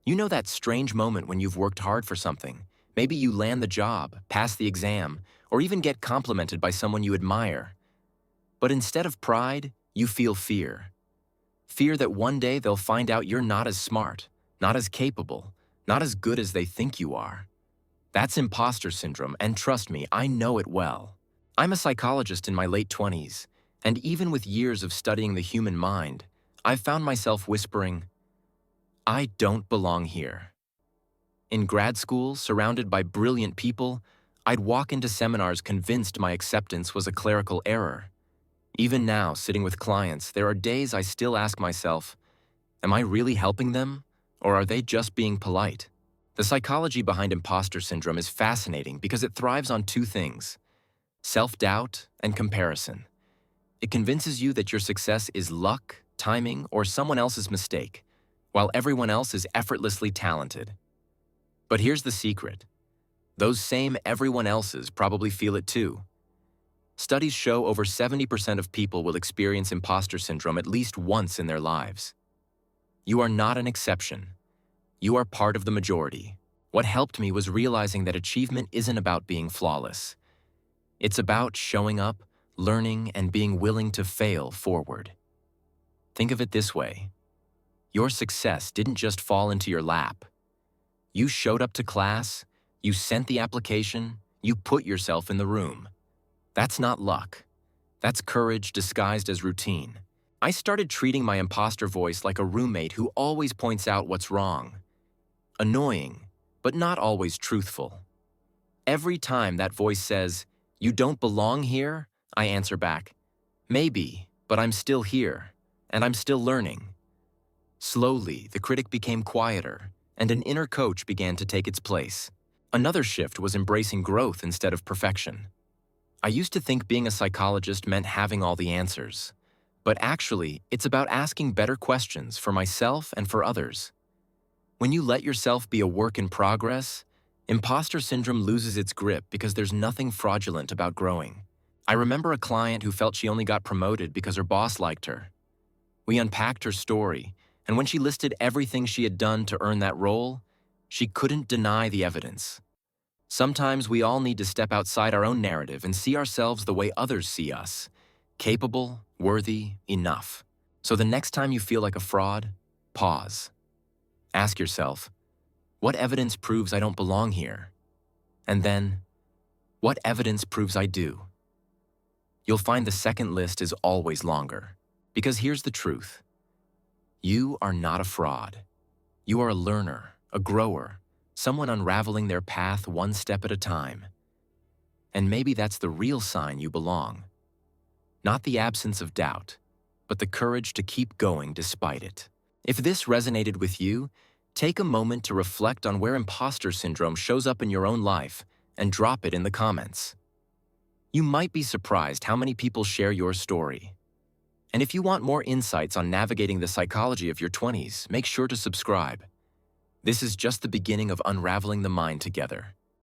You know that strange moment when you've worked hard for something. Maybe you land the job, pass the exam, or even get complimented by someone you admire. But instead of pride, you feel fear. Fear that one day they'll find out you're not as smart, not as capable, not as good as they think you are. That's imposter syndrome, and trust me, I know it well. I'm a psychologist in my late 20s, and even with years of studying the human mind, I've found myself whispering, I don't belong here. In grad school, surrounded by brilliant people, I'd walk into seminars convinced my acceptance was a clerical error. Even now, sitting with clients, there are days I still ask myself, am I really helping them, or are they just being polite? The psychology behind imposter syndrome is fascinating because it thrives on two things: self-doubt and comparison. It convinces you that your success is luck, timing, or someone else's mistake, while everyone else is effortlessly talented. But here's the secret. Those same everyone else's probably feel it too. Studies show over 70% of people will experience imposter syndrome at least once in their lives. You are not an exception. You are part of the majority. What helped me was realizing that achievement isn't about being flawless. It's about showing up, learning, and being willing to fail forward. Think of it this way. Your success didn't just fall into your lap. You showed up to class, you sent the application, you put yourself in the room. That's not luck. That's courage disguised as routine. I started treating my imposter voice like a roommate who always points out what's wrong. Annoying, but not always truthful. Every time that voice says, "You don't belong here," I answer back, "Maybe, but I'm still here, and I'm still learning." Slowly, the critic became quieter, and an inner coach began to take its place. Another shift was embracing growth instead of perfection. I used to think being a psychologist meant having all the answers, but actually, it's about asking better questions for myself and for others. When you let yourself be a work in progress, imposter syndrome loses its grip because there's nothing fraudulent about growing. I remember a client who felt she only got promoted because her boss liked her. We unpacked her story, and when she listed everything she had done to earn that role, she couldn't deny the evidence. Sometimes we all need to step outside our own narrative and see ourselves the way others see us: capable, worthy, enough. So the next time you feel like a fraud, pause. Ask yourself, what evidence proves I don't belong here? And then, what evidence proves I do? You'll find the second list is always longer. Because here's the truth. You are not a fraud. You are a learner, a grower, someone unraveling their path one step at a time. And maybe that's the real sign you belong. Not the absence of doubt, but the courage to keep going despite it. If this resonated with you, take a moment to reflect on where imposter syndrome shows up in your own life and drop it in the comments. You might be surprised how many people share your story. And if you want more insights on navigating the psychology of your 20s, make sure to subscribe. This is just the beginning of unraveling the mind together.